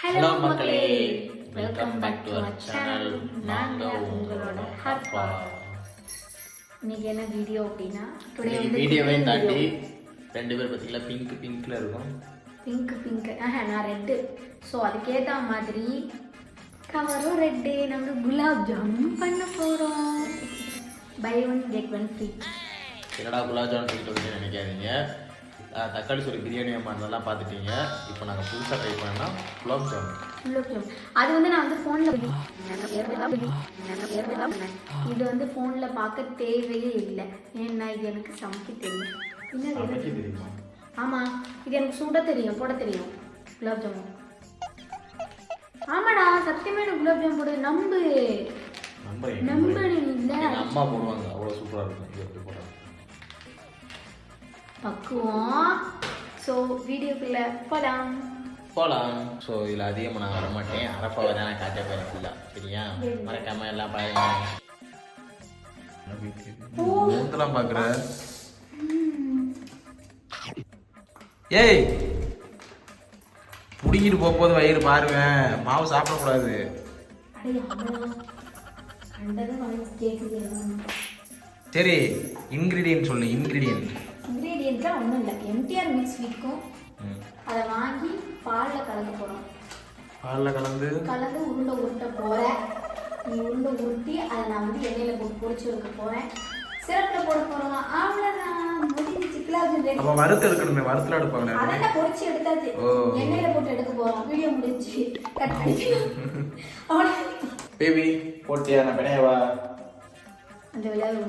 Hello மக்களே, welcome back to our channel. நாங்க உங்களோட ஹர்பா. இன்னைக்கு என்ன வீடியோ அப்படின்னா, வீடியோவே தாண்டி ரெண்டு பேர் பார்த்தீங்களா பிங்க்ல இருக்கும். பிங்க் நான் ரெட்டு. ஸோ அதுக்கேற்ற மாதிரி கவரும் ரெட்டு. நாங்கள் குலாப் ஜாமுன் பண்ண போகிறோம். Buy one get one free. என்னடா குலாப் ஜாமுன் சொல்லிட்டு நினைக்காதீங்க. தக்காளி சோறு பிரியாணி மாதிரிலாம் பார்த்துட்டீங்க. இப்போ நாங்கள் புதுசாக ட்ரை பண்ணோம் குலாப் ஜாமுன். அது வந்து நான் வந்து ஃபோனில் இது வந்து ஃபோனில் பார்க்க தேவையே இல்லை. ஏன்னா இது எனக்கு சமைக்க தெரியும். என்ன தெரியுமா? ஆமாம், இது எனக்கு சுட தெரியும், போட தெரியும் குலாப் ஜாமுன். ஆமாடா, சத்தியமே எனக்கு குலாப் ஜாமுன் போடு. நம்பு இல்லை, அம்மா போடுவாங்க, அவ்வளோ சூப்பராக இருக்கும். இது எப்படி போடுறாங்க பக்குவோம். ஸோ வீடியோக்குள்ளே போகலாம். ஸோ இதில் அதிகமாக நான் வரமாட்டேன். அரப்பாவை தான் நான் காட்ட போகிறேன் ஃபுல்லாக. சரியா? மறக்காம எல்லாம் பாருங்க. மூத்தலாம் பார்க்குற ஏய் புடிக்கிட்டு போகும்போது வயிறு பாருங்க. மாவு சாப்பிடக்கூடாது. சரி, இன்கிரீடியன்ட் சொல்லு. இன்கிரீடியன்ட்லாம் ஒன்றும் இல்லை. எம்டிஆர் மிக்ஸ் விற்கும். அதை வாங்கி பாலில் கலந்து போகிறோம். பாலில் கலந்து உருண்டை போகிறேன். நீ உருண்டை உருட்டி அதை நான் வந்து எண்ணெயில் போட்டு பொரிச்சு எடுக்க போகிறேன். சிரப்பில் போட போகிறோம். அவ்வளோதான், முடிஞ்சிச்சு. அப்போ வறுத்து எடுக்கணுமே. வறுத்துல எடுப்பாங்க. அதெல்லாம் பொரிச்சு எடுத்தாச்சு. எண்ணெயில் போட்டு எடுக்க போகிறோம். வீடியோ முடிஞ்சு கட் பண்ணிக்கலாம். அவ்வளோ பேபி போட்டியா? நான் பிணையவா? அந்த விளையாடு.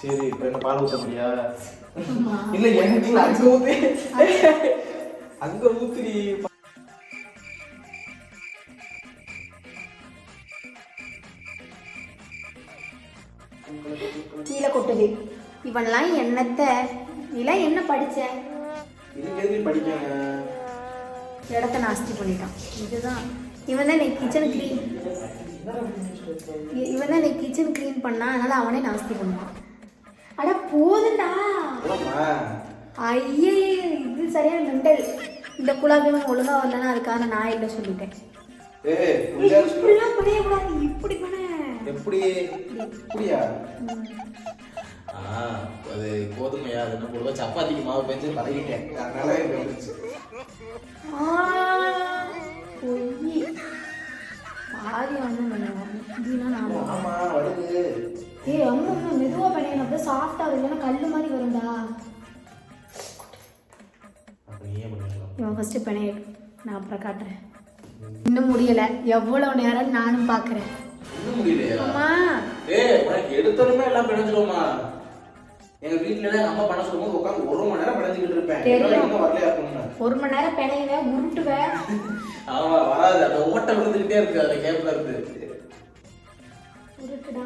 சரி, இப்போ என்ன பால் ஊற்ற முடியா? இல்ல, எனக்கு அங்க ஊத்துடி. கீழே கொட்டுது. இவன்லாம் என்னத்தை நீலாம் என்ன படிச்ச? படிக்காங்க இடத்த நாஸ்தி பண்ணிட்டான். இதுதான் இவன் தான் கிச்சன் கிளீன் பண்ணா. அதனால அவனே நாஸ்தி பண்ணுவான். அட போதுண்டா. ஐயே, இது சரியான மெண்டல். இந்த குலாப் ஜாமுன் ஒழுங்கா வரலன்னா அதுக்காக நான் இல்லை சொல்லிட்டேன். இப்படிலாம் பண்ணக்கூடாது. இப்படி பண்ண எப்படியா? அது கோதுமையா? அது என்ன போடுவா? சப்பாத்திக்கு மாவு பெஞ்சு பழகிட்டேன். அதனால பாதி ஒன்றும் ஏய், அம்மா மெதுவாக பண்ணிடணும். அப்படியே சாஃப்டாக இல்லைன்னா கல் மாதிரி வரும்டா. இவன் ஃபஸ்ட்டு பிணையிடும், நான் அப்புறம் காட்டுறேன். இன்னும் முடியலை. எவ்வளோ நேரம் நானும் பார்க்குறேன். அம்மா எடுத்தோமே எல்லாம் பிணைஞ்சிருவோமா? எங்க வீட்டுல அம்மா பண்ண சொல்லும்போது உட்காந்து 1 மணி நேரம் பிணைஞ்சிக்கிட்டு இருப்பேன். வரலையா? 1 மணி நேரம் பிணைவேன், உருட்டுவேன். ஆமா, வராது. அந்த ஓட்டை விழுந்துகிட்டே இருக்கு. அதுல கேப்ல இருந்து உருட்டுடா.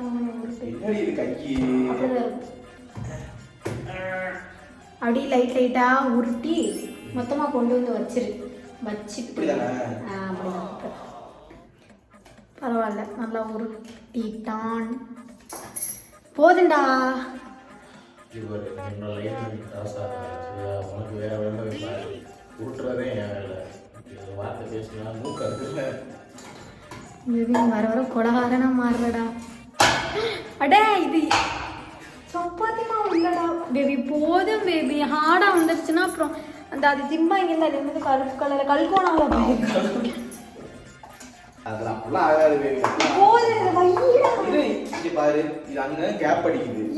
இது கைக்கு அப்படி லைட்டா உருட்டி மொத்தமா கொண்டு வந்து வச்சிட்டு பரவாயில்ல, நல்லா உருட்டிட்டான். போதுண்டா. வர வர கொலகாரனா மாறுறடா. அடே, இது சப்பாத்திமா இல்லடா பேபி. போதும் பேபி. ஹார்டா வந்துருச்சுன்னா அப்புறம் அந்த அது திம்பாங்க. அது வந்து கருப்பு கலர் கல்கோணால போகுது. அதெல்லாம் ஆகாது பேபி.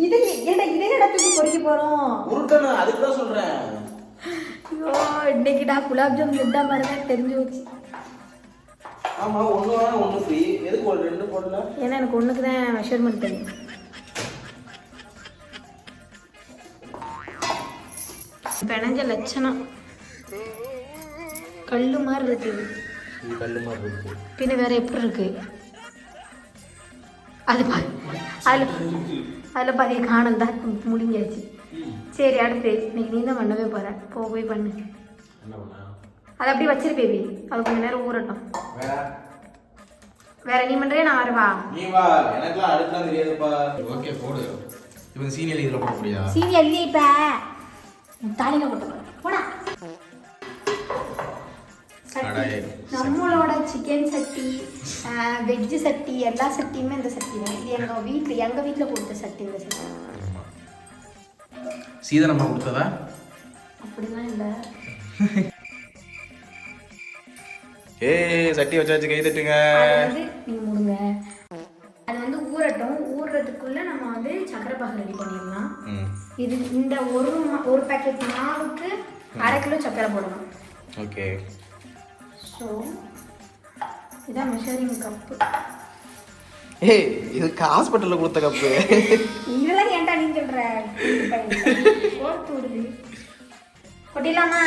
இது இதே இடத்துக்கு பொறிக்க போறோம். உருட்டணும், அதுக்கு தான் சொல்றேன். ஐயோ, இன்னைக்குடா குலாப் ஜாமுன் லட்டா மாதிரி தெரிஞ்சு வச்சு. ஆமா, ஒண்ணு வாங்க ஒண்ணு ஃப்ரீ. எதுக்கு ஒரு 2 போடல? ஏன்னா எனக்கு ஒண்ணுக்கு தான் மெஷர்மெண்ட் தெரியும். பிணைஞ்ச லட்சணம் கல்லு மாதிரி இருக்கு. பின்ன வேற எப்படி இருக்கு? அது அதில் பாதி காணல் தான் முடிஞ்சாச்சு. சரி, அடுத்து இன்னைக்கு நீ தான் பண்ணவே போற. போய் பண்ணு. அதை அப்படியே வச்சிரு பேபி. அது கொஞ்ச நேரம் ஊறட்டும். வேற நீ பண்றியா? நான் வரவா? எனக்குலாம் அடுக்கலாம் தெரியாதுப்பா. ஓகே, போடு. இப்போ சீனியர் இதுல போட முடியா? சீனியர் இல்ல, இப்ப தாலில போட்டு போடா. சட்டி நம்மளோட சிக்கன் சட்டி வெஜ்ஜு சட்டி எல்லா சட்டியுமே இந்த சட்டி தான். இது எங்க வீட்டில் கொடுத்த சட்டி இந்த சட்டி. சீதனம்மா கொடுத்ததா? அப்படிலாம் இல்லை. சட்டி வச்சாச்சு, கை தட்டுங்க. நீங்க மூடுங்க. அது வந்து ஊறட்டும். ஊறுறதுக்குள்ள நம்ம வந்து சக்கரை பாகு ரெடி பண்ணிடலாம். இது இந்த ஒரு பேக்கெட் மாவுக்கு 1/2 கிலோ சக்கரை போடணும். ஓகே. ஸோ இதான் மெஷரிங் கப்பு. இது ஹாஸ்பிட்டல்ல கொடுத்த கப்பு. இதெல்லாம் ஏன்டா நீ சொல்ற? கொட்டிடலாமா?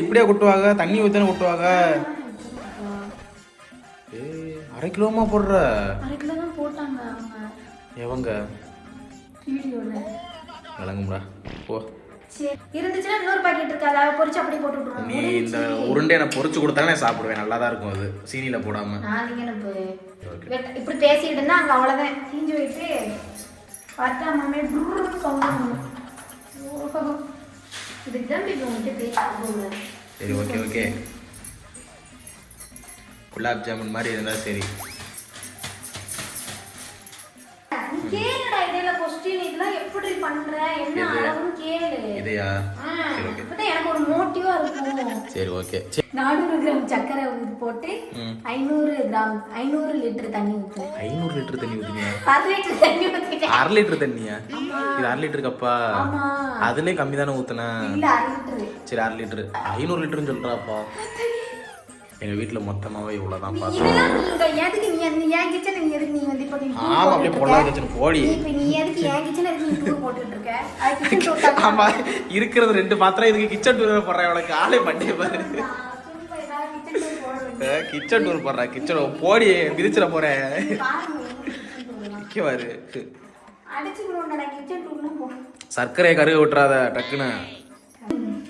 இப்படியே கொட்டுவாங்க? தண்ணி ஊத்தானே கொட்டுவாங்க. 1/2 கிலோமா போடுற? 1/2 கிலோ தான் போட்டாங்க அவங்க. எவங்க? வீடியோல. விளங்கும்டா போ. சரி, இருந்துச்சுன்னா இன்னொரு பாக்கெட் இருக்கு, அதை பொரிச்சு அப்படியே போட்டு விட்டுருவோம். நீ இந்த உருண்டை நான் பொரிச்சு கொடுத்தாங்க நான் சாப்பிடுவேன், நல்லா தான் இருக்கும் அது, சீனியில் போடாம. இப்படி பேசிட்டு இருந்தா அங்கே அவ்வளோதான் தீஞ்சு போயிட்டு பார்த்தா மாமே சவுண்ட். இதுக்கு தான் இப்போ உங்கள்கிட்ட பேசிட்டு. சரி, ஓகே ஓகே. குலாப் ஜாமுன் மாதிரி இருந்தால் சரி. கேளுடா, இடையில கொஸ்டின் இதெல்லாம் எப்படி பண்ற என்ன அளவுன்னு கேளு. இதையா? சரி ஓகே. அப்பதான் எனக்கு ஒரு மோட்டிவா இருக்கும். சரி ஓகே. 400 கிராம் சக்கரை போட்டு 500 லிட்டர் தண்ணி ஊத்துறேன். 500 லிட்டர் தண்ணி ஊத்துறீங்க? 1/2 லிட்டர் தண்ணி ஊத்திட்டேன். 1/2 லிட்டர் தண்ணியா? இது 1/2 லிட்டர் கப்பா? ஆமா. அதுலயே கம்மி தானே ஊத்துனா? இல்ல 1/2 லிட்டர். சரி 1/2 லிட்டர். 500 லிட்டர்னு சொல்றாப்பா. எங்க வீட்ல மொத்தமாவே இவ்வளவுதான் பாத்து. நீங்க எதுக்கு நீ ஏன் கிச்சன் நீ எதுக்கு நீ வந்து இப்ப நீ ஆமா அப்படியே போடலாம் கிச்சன் போடி. இப்ப நீ எதுக்கு ஏன் கிச்சன் எதுக்கு நீ டூர் போட்டுட்டு இருக்க? அது கிச்சன் டூர். ஆமா இருக்கிறது 2 பாத்திரம், இதுக்கு கிச்சன் டூர் போறேன். இவளுக்கு ஆளே பண்ணி பாரு. கிச்சன் டூர் போடுறா. கிச்சன் போடி மிதிச்சிட போறேன். பாரு அடிச்சுக்குறோம்டா கிச்சன் டூர்ல போ. சர்க்கரையை கருக விட்டுறாத டக்குன்னு.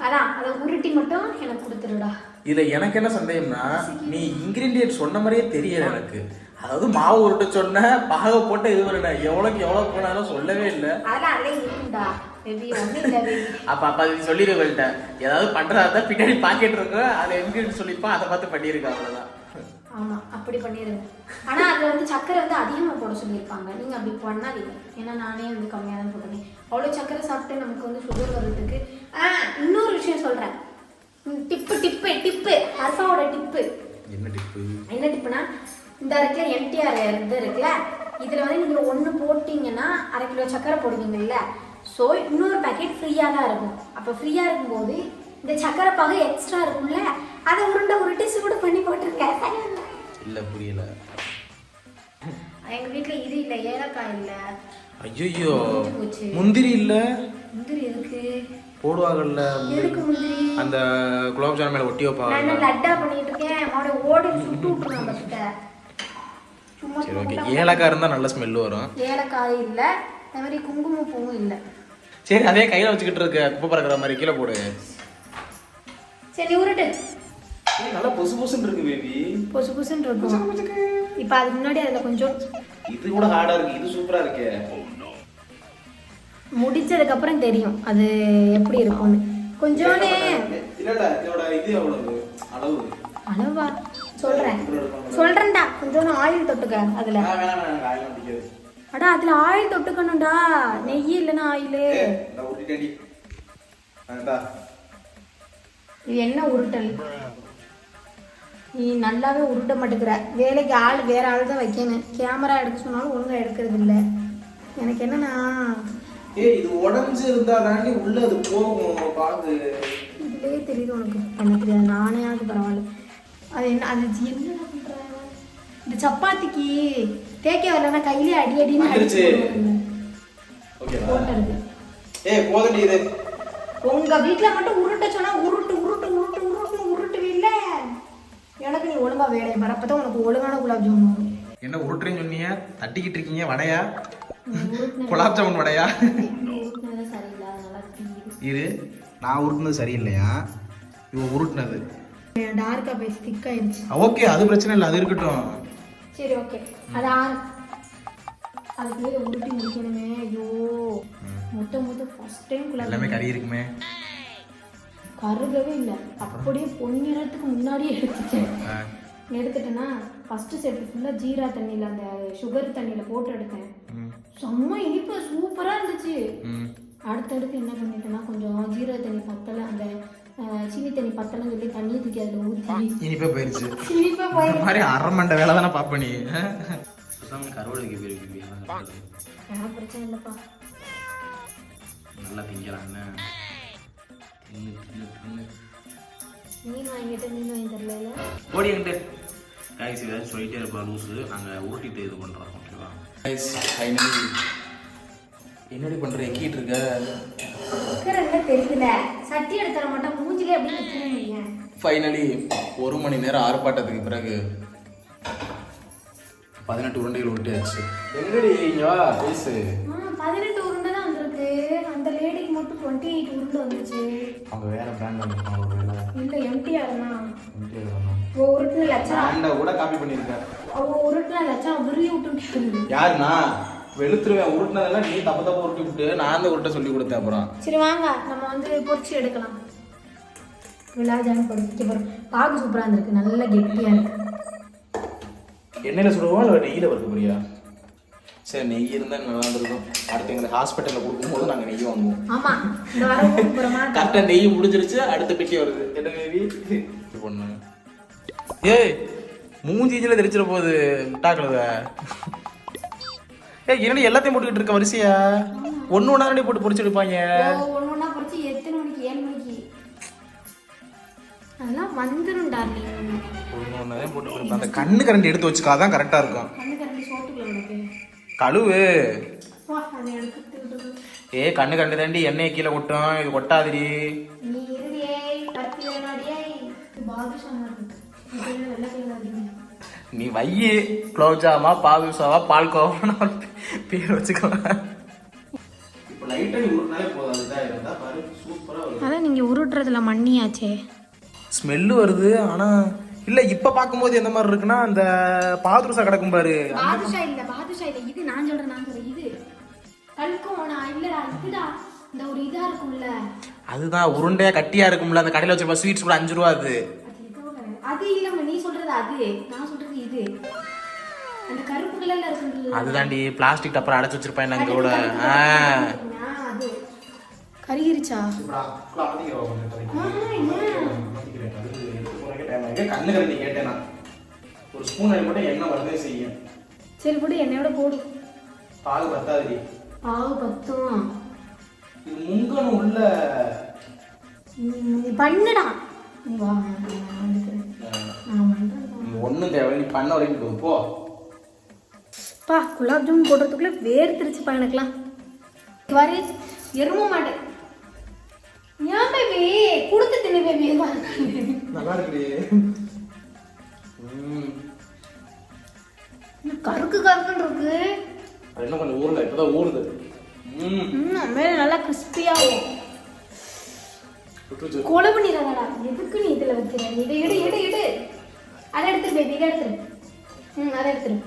அதான் அத உருட்டி மட்டும் எனக்கு கொடுத்துடுடா. இதுல எனக்கு என்ன சந்தேகம்னா, நீ இன்கிரீடியன்ட் சொன்ன மாதிரியே தெரியல எனக்கு. அதாவது மாவு உருட்ட சொன்ன, பாக போட்டு இது பண்ண, எவ்வளவு போனாலும் சொல்லவே இல்லை. அப்ப அது சொல்லிடுவேன். ஏதாவது பண்றதா பின்னாடி பாக்கெட் இருக்கும், அதுல இன்கிரீடியன்ட் சொல்லிப்பா, அதை பார்த்து பண்ணிருக்கா, அவ்வளவுதான். ஆமா அப்படி பண்ணிருங்க. ஆனா அதுல வந்து சக்கரை வந்து அதிகமா போட சொல்லியிருப்பாங்க. நீங்க அப்படி பண்ணாதீங்க. ஏன்னா நானே வந்து கம்மியா தான் போட்டேன். அவ்வளவு சக்கரை சாப்பிட்டு நமக்கு வந்து சுகர் வர்றதுக்கு. இன்னொரு விஷயம் சொல்றேன். டிப்பு அல்ஃபாவோட டிப்பு. என்ன டிப்புனா, இந்த இருக்குல்ல எம்டிஆர் இது இருக்குல்ல, இதுல வந்து நீங்க 1 போட்டீங்கன்னா 1/2 கிலோ சக்கரை போடுவீங்கல்ல. ஸோ இன்னொரு பேக்கெட் ஃப்ரீயாக தான் இருக்கும். அப்போ ஃப்ரீயாக இருக்கும்போது இந்த சக்கரை பாகு எக்ஸ்ட்ரா இருக்கும்ல, அதை உருட்டி சூடு பண்ணி போட்டிருக்கேன். இல்லை புரியல. எங்கள் வீட்டில் இது இல்லை, ஏலக்காய் இல்லை. ஐயோ முந்திரி இல்லை. முந்திரி எதுக்கு போடுவாங்கல்ல? எதுக்கு முந்திரி? அந்த குலாப் ஜாமுன் மேல ஒட்டி வைப்பாங்க. நான் என்ன லட்டா பண்ணிட்டு இருக்கேன், அவனோட ஓடி சுட்டு விட்டுருவான் பஸ்ட்ட. சும்மா சரி ஓகே. ஏலக்காய் இருந்தா நல்ல ஸ்மெல் வரும். ஏலக்காய் இல்ல, அதே மாதிரி குங்குமப்பூவும் இல்ல. சரி அதே கையில வச்சுக்கிட்டு இருக்க, குப்பை பறக்கிற மாதிரி கீழே போடு. சரி உருட்டு. நல்லா பொசு பொசுன்னு இருக்கு பேபி. பொசு பொசுன்னு இருக்கும். இப்போ அதுக்கு முன்னாடி அதுல கொஞ்சம் இது கூட ஹார்டா இருக்கு, இது சூப்பரா இருக்கு. முடிச்சதுக்கு அப்புறம் தெரியும் அது எப்படி இருக்கும்னு. கொஞ்சோனே இல்ல இதோட இது எவ்வளவு அளவு? அளவா சொல்றேன்டா. கொஞ்சோனே ஆயில் தொட்டுக்க அதுல. வேணாம் ஆயில் பிடிக்காது. அடா அதுல ஆயில் தொட்டுக்கணும்டா, நெய் இல்லைன்னா ஆயிலு. இது என்ன உருட்டல்? நீ நல்லாவே உருட்ட மாட்டேங்கிற. வேலைக்கு ஆள் வேற ஆள் தான் வைக்கணும். கேமரா எடுக்க சொன்னாலும் ஒழுங்கா எடுக்கிறது இல்லை. எனக்கு என்னன்னா, இது உடஞ்சு இருந்தா தாண்டி உள்ள அது போகும். பாக்கு இதுலயே தெரியுது உனக்கு. எனக்கு தெரியாது, நானே அது பரவாயில்ல. அது என்ன அது என்ன பண்ற? இந்த சப்பாத்திக்கு தேக்க வரலன்னா கையிலே அடின்னு அடிச்சு போட்டுருது. போதும். இது உங்க வீட்டுல மட்டும் உருட்ட சொன்னா உருட்டுவீல்ல. எனக்கு நீ ஒழுங்கா வேலையை பாரு, அப்பதான் உனக்கு ஒழுங்கான குலாப் ஜாமுன் வரும். என்ன உருட்டுறேன்னு சொன்னீங்க? தட்டிக்கிட்டு இருக்கீங்க. வடையா? குலாப் ஜாமுன் வடையா? சரியில்லை. இரு, நான் உருட்டுனது சரியில்லையா? இவன் உருட்டுனது டார்க்கா போய் திக் ஆயிடுச்சு. ஓகே அது பிரச்சனை இல்லை, அது இருக்கட்டும். சரி ஓகே. அதுக்குள்ளே உருட்டி முடிக்கணுமே. ஐயோ மொத்த ஃபர்ஸ்ட் டைம் குலாப் எல்லாமே கறி இருக்குமே. கருகவே இல்லை, அப்படியே பொன்னிறத்துக்கு முன்னாடியே எடுத்துட்டேன்னா ஃபஸ்ட்டு செட்டு ஃபுல்லாக ஜீரா தண்ணியில் அந்த சுகர் தண்ணியில் போட்டு எடுத்தேன். செம்ம இனிப்பு சூப்பராக இருந்துச்சு. அடுத்தடுத்து என்ன பண்ணிட்டேன்னா கொஞ்சம் ஜீரா தண்ணி பத்தலை, அந்த சீனி தண்ணி பத்தலைன்னு சொல்லி தண்ணியை தூக்கி அதில் ஊற்றி இனிப்பே போயிடுச்சு. இனிப்பே போயிடுச்சு. மாதிரி அரை மண்டை வேலை தானே பாப்ப நீ. கருவடைக்கு போயிருக்கீங்க, பிரச்சனை இல்லைப்பா, நல்லா திங்கலான்னு. மீன் வாங்கிட்டு மீன் வாங்கி தரல ஓடிட்டு கைஸ் ஏதாச்சும் சொல்லிட்டே இருப்பா லூஸு. நாங்கள் ஊட்டிட்டு இது பண்ணுறோம். ஓகேவா கைஸ்? ஃபைனலி என்னடி பண்ணுற, எக்கிட்டு இருக்க? தெரியல, சட்டி எடுத்துற மாட்டேன், மூஞ்சிலே அப்படியே. ஃபைனலி 1 மணி நேரம் ஆர்ப்பாட்டத்துக்கு பிறகு 18 உருண்டைகள் உருட்டியாச்சு. எங்கடி இங்க வா பேசு. 18 உருண்டை தான் வந்திருக்கு. அந்த லேடிக்கு மட்டும் 28 உருண்டை வந்துச்சு. அவங்க வேற பிராண்ட் வந்திருக்காங்க. இல்ல எம்டிஆர் தான். எம்டிஆர் தான். உருட்டுன லட்சம் பிராண்ட கூட காப்பி பண்ணிருக்காங்க. அவ உருட்டுன லட்சம் விரி விட்டுட்டு. யாருன்னா வெளுத்துருவேன். உருட்டுனதெல்லாம் நீ தப்பு உருட்டி விட்டு நான் தான் உருட்ட சொல்லி கொடுத்தேன். அப்புறம் சரி வாங்க நம்ம வந்து பொரிச்சு எடுக்கலாம். விழாஜான் பொரிச்சு போறோம். பாகு சூப்பரா இருந்திருக்கு, நல்ல கெட்டியா இருக்கு. எண்ணெயில் சுடுவோம் இல்லை நெய்யில் வறுக்க போறியா? சரி, நெய் இருந்தால் நல்லா இருந்திருக்கும். அடுத்து எங்களுக்கு ஹாஸ்பிட்டலில் கொடுக்கும்போது நாங்கள் நெய் வாங்குவோம். ஆமாம், இந்த வாரம் போகிறோமா? கரெக்டாக நெய் முடிஞ்சிருச்சு, அடுத்த பெட்டி வருது. என்ன நெய் பொண்ணு? ஏய் மூஞ்சிஞ்சில் தெரிச்சிட போகுது முட்டாக்களத. ஏய் என்னடி எல்லாத்தையும் போட்டுக்கிட்டு இருக்க வரிசையா? ஒன்று ஒன்றா போட்டு பொரிச்சு எடுப்பாங்க. ஒன்று ஒன்றா பொரிச்சு எத்தனை மணிக்கு? 7 மணிக்கு. அதெல்லாம் வந்துடும் டார்லிங். ஒன்று ஒன்றா போட்டு கொடுப்பேன். அந்த கண்ணு கரண்டி எடுத்து வச்சுக்காதான் கரெக்டாக இருக்கும். கண்ணு கரண்டி சோட்டுக்குள்ள உனக்கு கழுவு. ஏ கண்ணு கண்டு தாண்டி எண்ணெயை கீழே கொட்டும். இது கொட்டாதிரி. நீ இருடியே, பத்தி வேணாடியே. பாதுஷா நீ வையி குலோப்ஜாமா பாதுஷாவா பால்கோவா பேர் வச்சுக்கலாம். இப்போ லைட்டா நீ உருட்டினாலே போதும். அதுதான் இருந்தா பாரு சூப்பரா வருது. அதான் நீங்க உருட்டுறதுல மண்ணியாச்சே. ஸ்மெல்லு வருது. ஆனா இல்ல இப்ப பாக்கும்போது எந்த மாதிரி இருக்குன்னா அந்த பாதுஷா கிடக்கும் பாரு. பாதுஷா இல்ல, பாதுஷா இல்ல, இது நான் சொல்றேன் இது கல்கோனா இல்லடா, இதுடா இந்த ஒரு இதா இருக்கும்ல, அதுதான் உருண்டையா கட்டியா இருக்கும்ல, அந்த கடையில வச்சிருப்பா ஸ்வீட்ஸ் கூட 5 ரூபா. அது இல்லம்மா, நீ சொல்றது அது, நான் சொல்றது இது. அந்த கருப்பு கலர்ல இருக்குல்ல, அதுதாண்டி பிளாஸ்டிக் டப்பர் அடைச்சு வச்சிருப்பேன் நாங்க கூட. அது கரிகிரிச்சா? கண்ணு கரண்டி கேட்டேனா ஒரு ஸ்பூன் மட்டும் எண்ணெய் வரதே செய்யும். சரி போடு, எண்ணெயோட போடு. பாகு பத்தாது. பாகு பத்தும். இது முங்கணும் உள்ள. நீ பண்ணுடா, நீ வா. ஒன்றும் தேவை, நீ பண்ண வரைக்கும் போ. பா குலாப் ஜாமுன் போடுறதுக்குள்ள வேர்த்திருச்சுப்பா எனக்குலாம். வரு எரும மாட்டேன். ஏன் பேபி கொடுத்து தின்னு பேபி. நல்லா இருக்கு. கருக்கு கருக்குன்னு இருக்கு. இன்னும் கொஞ்சம் ஊறல, இப்பதான் ஊறுது. மேல நல்லா கிறிஸ்பியாகும். கொலை பண்ணிடாதடா, எதுக்கு நீ இதுல வைக்கிற? இதை எடு எடு எடு. அதை எடுத்துரு பேபி, இதை எடுத்துரு. அதை எடுத்துரு.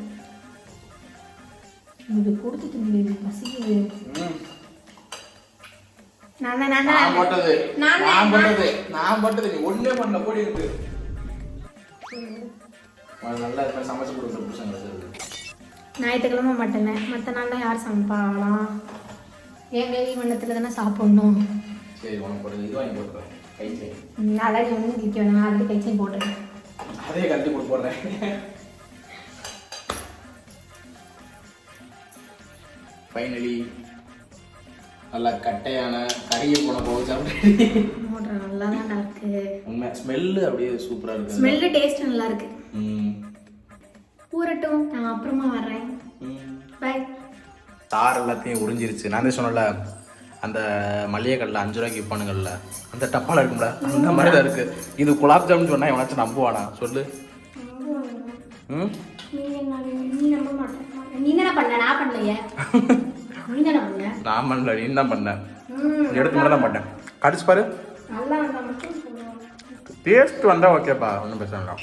இது கொடுத்து தின்னு பேபி, பசிக்குது. நான் போட்டது நீ ஒண்ணே பண்ணல. போடி இருக்கு. நல்லா இருப்பேன் சமைச்சு கொடுக்குற புருஷங்களுக்கு. ஞாயிற்றுக்கிழமை மட்டனு, மற்ற நாள்லாம் யார் சமைப்பாங்களாம்? என் கை வண்ணத்தில் தானே சாப்பிடணும். சரி உனக்கு போடுறது இது வாங்கி போட்டுறேன். கை செயின் அதான் நீ ஒன்றும் திக்க வேணாம், அதுக்கு கை செயின் போட்டுருக்கேன். அதே கட்டி போட்டு போடுறேன். ஃபைனலி நல்லா கட்டையான கறியை போன போக சாப்பிட்டு நல்லா தான் இருக்கு. உண்மை ஸ்மெல்லு அப்படியே சூப்பராக இருக்கு. ஸ்மெல்லு டேஸ்ட் நல்லா இருக்கு. ஊறட்டும், நான் அப்புறமா வர்றேன். பை. தார் எல்லாத்தையும் உறிஞ்சிருச்சு. நான் தான் சொன்னல அந்த மளிகை கடையில் 5 ரூபாய்க்கு விற்பானுங்கள்ல, அந்த டப்பால இருக்கும்ல, அந்த மாதிரி தான் இருக்கு. இது குலாப் ஜாமுன் சொன்னா எவனாச்சும் நம்புவானா சொல்லு? நீ நம்ப மாட்டேன். நீ தானே பண்ண, நான் பண்ணலையே. நீ தானே பண்ண. நான் பண்ணல, நீ தான் பண்ண. எடுத்து மட்டும் தான் பண்ணேன். கடிச்சு பாரு. நல்லா வந்தா மட்டும் டேஸ்ட் வந்தா ஓகேப்பா, ஒன்றும் பிரச்சனை இல்லை.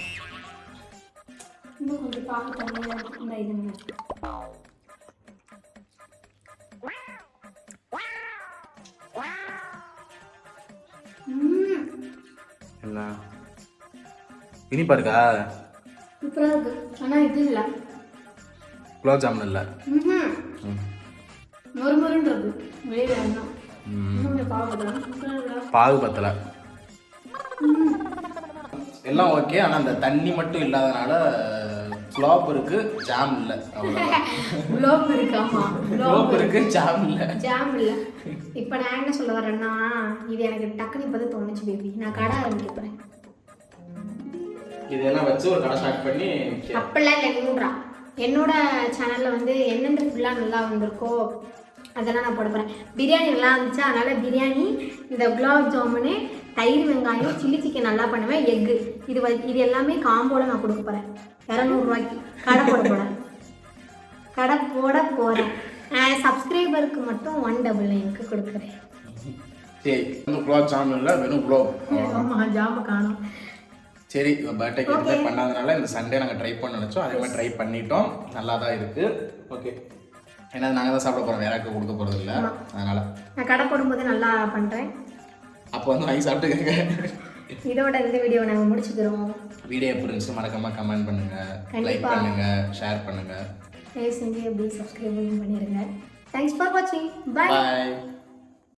இன்னும் கொஞ்சம் பார்க்க இந்த இதுங்க. இல்லை இனிப்பா இருக்கா? சூப்பராக இருக்கு. ஆனால் இது இல்லை, குலோப் ஜாமுன் இல்லை. மொறுமொறுன்றது வெளியே வேணும். பாகு பத்தலை. எல்லாம் ஓகே, ஆனால் அந்த தண்ணி மட்டும் இல்லாதனால குலோப் இருக்கு, ஜாம் இல்லை. குலோப் இருக்கு. ஆமா, குலோப் இருக்கு, ஜாம் இல்லை. ஜாம் இல்லை. இப்போ நான் என்ன சொல்ல வரேன்னா, இது எனக்கு டக்குனு இப்போ தான் தோணுச்சு பேபி. நான் கடை ஆரம்பிக்க போகிறேன். இதெல்லாம் வச்சு ஒரு கடை ஸ்டார்ட் பண்ணி. அப்பெல்லாம் இல்லை, மூன்றா என்னோட சேனலில் வந்து என்னென்ன ஃபுல்லாக நல்லா வந்திருக்கோ அதெல்லாம் நான் போட போகிறேன். பிரியாணி நல்லா இருந்துச்சு, அதனால் பிரியாணி, இந்த குலாப் ஜாமுனு, தயிர் வெங்காயம், சில்லி சிக்கன் நல்லா பண்ணுவேன், எக்கு, இது எல்லாமே காம்போட நான் கொடுக்க போகிறேன். 200 ரூபாய்க்கு கடை போட போகிறேன். கடை போட போகிறேன். சப்ஸ்கிரைபருக்கு மட்டும் 199 கொடுக்குறேன். சரி, குலாப் ஜாமுன் இல்லை, வெறும் குலோப். ஆமாம், ஜாமு காணும். சரி, பர்த்டேக்கு எதுவுமே பண்ணாதனால இந்த சண்டே நாங்கள் ட்ரை பண்ண நினச்சோம். அதே மாதிரி ட்ரை பண்ணிட்டோம், நல்லா தான் இருக்குது. ஓகே, ஏன்னா நாங்கள் தான் சாப்பிட போகிறோம், வேற யாருக்கு கொடுக்க போகிறது இல்லை. அதனால் நான் கடை போடும்போது நல்லா பண்ணுறேன். அப்போ வந்து வாங்கி சாப்பிட்டுக்கங்க. இதோட இந்த வீடியோ நாங்கள் முடிச்சுக்கிறோம். வீடியோ எப்படி இருந்துச்சு மறக்காம கமெண்ட் பண்ணுங்கள், லைக் பண்ணுங்கள், ஷேர் பண்ணுங்கள், தயவு செஞ்சு அப்படியே சப்ஸ்கிரைப் பண்ணிடுங்க. தேங்க்ஸ் ஃபார் வாட்சிங். பாய்.